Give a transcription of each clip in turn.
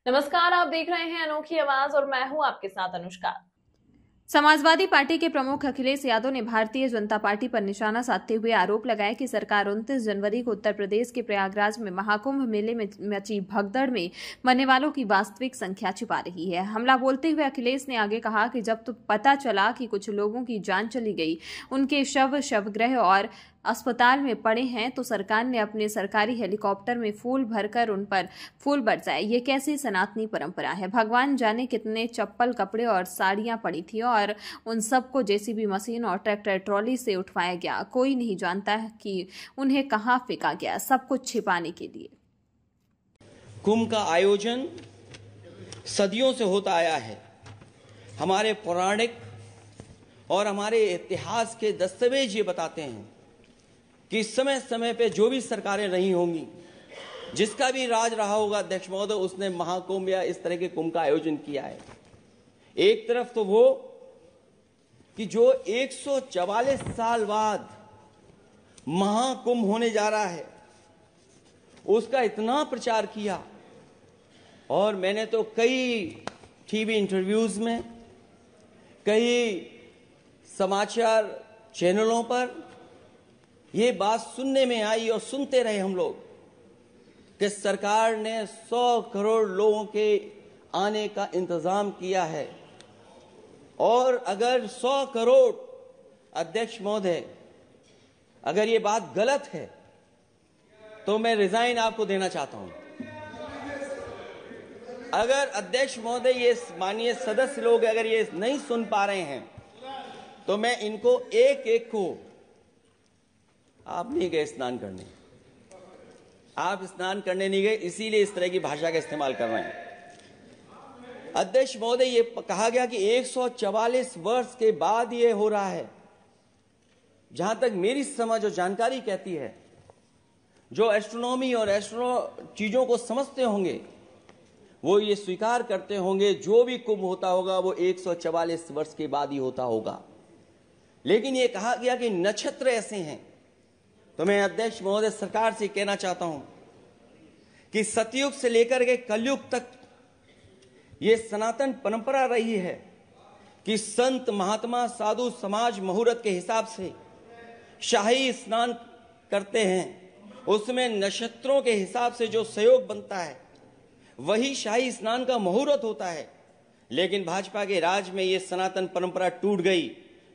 नमस्कार, आप देख रहे हैं अनोखी आवाज और मैं हूं आपके साथ अनुष्का। समाजवादी पार्टी के प्रमुख अखिलेश यादव ने भारतीय जनता पार्टी पर निशाना साधते हुए आरोप लगाया कि सरकार 29 जनवरी को उत्तर प्रदेश के प्रयागराज में महाकुंभ मेले में मची भगदड़ में मरने वालों की वास्तविक संख्या छिपा रही है। हमला बोलते हुए अखिलेश ने आगे कहा कि जब तो पता चला कि कुछ लोगों की जान चली गई, उनके शवगृह और अस्पताल में पड़े हैं, तो सरकार ने अपने सरकारी हेलीकॉप्टर में फूल भरकर उन पर फूल बरसाए। ये कैसी सनातनी परंपरा है? भगवान जाने कितने चप्पल, कपड़े और साड़ियां पड़ी थी और उन सबको जेसीबी मशीन और ट्रैक्टर ट्रॉली से उठवाया गया। कोई नहीं जानता कि उन्हें कहां फेंका गया, सब कुछ छिपाने के लिए। कुंभ का आयोजन सदियों से होता आया है। हमारे पौराणिक और हमारे इतिहास के दस्तावेज ये बताते हैं कि समय समय पे जो भी सरकारें रही होंगी, जिसका भी राज रहा होगा अध्यक्ष महोदय, उसने महाकुंभ या इस तरह के कुंभ का आयोजन किया है। एक तरफ तो वो कि जो 144 साल बाद महाकुंभ होने जा रहा है, उसका इतना प्रचार किया। और मैंने तो कई टीवी इंटरव्यूज में, कई समाचार चैनलों पर ये बात सुनने में आई और सुनते रहे हम लोग कि सरकार ने 100 करोड़ लोगों के आने का इंतजाम किया है। और अगर 100 करोड़, अध्यक्ष महोदय, अगर ये बात गलत है तो मैं रिजाइन आपको देना चाहता हूं। अगर अध्यक्ष महोदय, ये माननीय सदस्य लोग अगर ये नहीं सुन पा रहे हैं तो मैं इनको एक एक को, आप नहीं गए स्नान करने, आप स्नान करने नहीं गए, इसीलिए इस तरह की भाषा का इस्तेमाल कर रहे हैं। अध्यक्ष महोदय, ये कहा गया कि 144 वर्ष के बाद ये हो रहा है। जहां तक मेरी समझ और जानकारी कहती है, जो एस्ट्रोनॉमी और एस्ट्रो चीजों को समझते होंगे वो ये स्वीकार करते होंगे, जो भी कुंभ होता होगा वो 144 वर्ष के बाद ही होता होगा। लेकिन ये कहा गया कि नक्षत्र ऐसे हैं, तो मैं अध्यक्ष महोदय सरकार से कहना चाहता हूं कि सतयुग से लेकर के कलयुग तक ये सनातन परंपरा रही है कि संत, महात्मा, साधु समाज मुहूर्त के हिसाब से शाही स्नान करते हैं। उसमें नक्षत्रों के हिसाब से जो सहयोग बनता है वही शाही स्नान का मुहूर्त होता है। लेकिन भाजपा के राज में ये सनातन परंपरा टूट गई।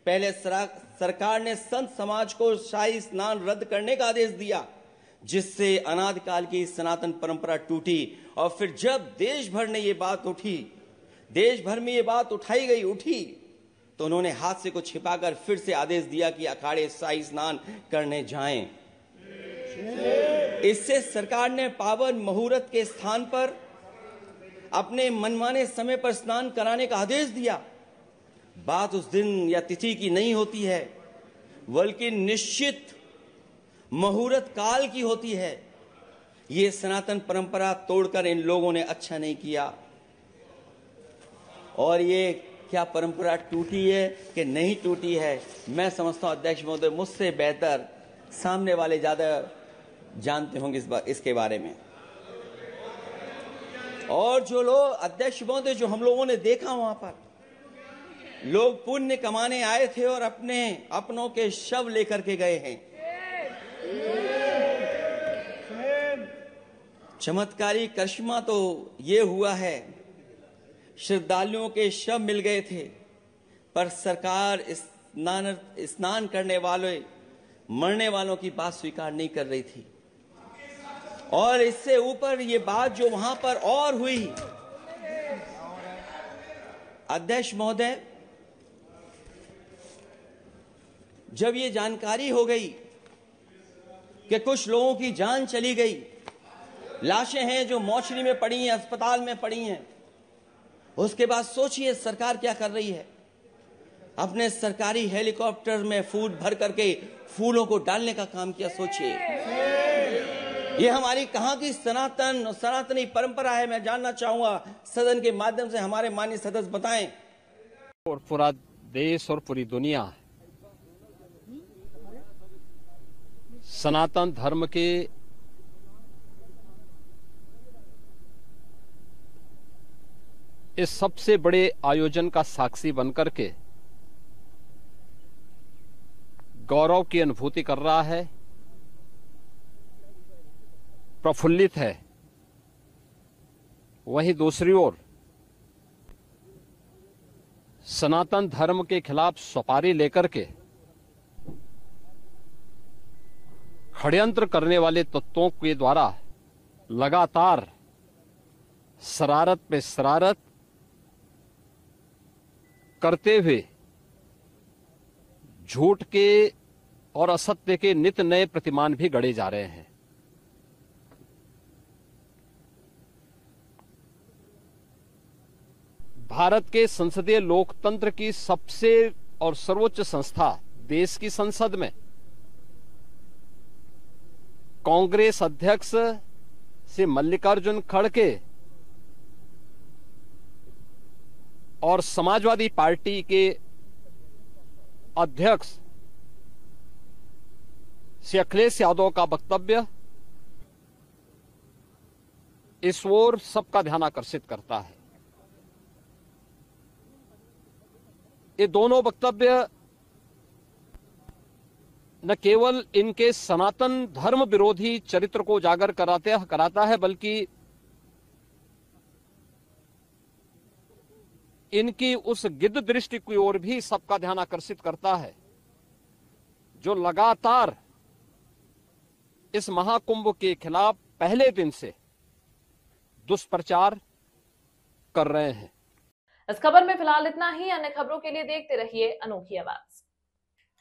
पहले सरकार ने संत समाज को शाही स्नान रद्द करने का आदेश दिया, जिससे अनादिकाल की सनातन परंपरा टूटी। और फिर जब देश भर ने ये बात उठी, देश भर में ये बात उठी, तो उन्होंने हाथ से को छिपाकर फिर से आदेश दिया कि अखाड़े शाही स्नान करने जाएं। इससे सरकार ने पावन मुहूर्त के स्थान पर अपने मनमाने समय पर स्नान कराने का आदेश दिया। बात उस दिन या तिथि की नहीं होती है, बल्कि निश्चित मुहूर्त काल की होती है। ये सनातन परंपरा तोड़कर इन लोगों ने अच्छा नहीं किया। और ये क्या परंपरा टूटी है कि नहीं टूटी है, मैं समझता हूं अध्यक्ष महोदय मुझसे बेहतर सामने वाले ज्यादा जानते होंगे इसके बारे में। और जो लोग, अध्यक्ष महोदय, जो हम लोगों ने देखा वहां पर लोग पुण्य कमाने आए थे और अपनों के शव लेकर के गए हैं। चमत्कारी करिश्मा तो ये हुआ है, श्रद्धालुओं के शव मिल गए थे, पर सरकार स्नान करने वाले, मरने वालों की बात स्वीकार नहीं कर रही थी। और इससे ऊपर ये बात जो वहां पर और हुई, अध्यक्ष महोदय, जब ये जानकारी हो गई कि कुछ लोगों की जान चली गई, लाशें हैं जो मोर्चरी में पड़ी हैं, अस्पताल में पड़ी हैं, उसके बाद सोचिए सरकार क्या कर रही है। अपने सरकारी हेलीकॉप्टर में फूल भर करके फूलों को डालने का काम किया। सोचिए, ये हमारी कहां की सनातनी परंपरा है। मैं जानना चाहूंगा सदन के माध्यम से हमारे माननीय सदस्य बताएं। और पूरा देश और पूरी दुनिया सनातन धर्म के इस सबसे बड़े आयोजन का साक्षी बनकर के गौरव की अनुभूति कर रहा है, प्रफुल्लित है। वहीं दूसरी ओर सनातन धर्म के खिलाफ सपारी लेकर के षड्यंत्र करने वाले तत्वों के द्वारा लगातार शरारत पे शरारत करते हुए झूठ के और असत्य के नित नए प्रतिमान भी गढ़े जा रहे हैं। भारत के संसदीय लोकतंत्र की सबसे और सर्वोच्च संस्था देश की संसद में कांग्रेस अध्यक्ष से मल्लिकार्जुन खड़गे और समाजवादी पार्टी के अध्यक्ष श्री अखिलेश यादव का वक्तव्य इस ओर सबका ध्यान आकर्षित करता है। ये दोनों वक्तव्य न केवल इनके सनातन धर्म विरोधी चरित्र को उजागर कराता है, बल्कि इनकी उस गिद्ध दृष्टि की ओर भी सबका ध्यान आकर्षित करता है जो लगातार इस महाकुंभ के खिलाफ पहले दिन से दुष्प्रचार कर रहे हैं। इस खबर में फिलहाल इतना ही। अन्य खबरों के लिए देखते रहिए अनोखी आवाज।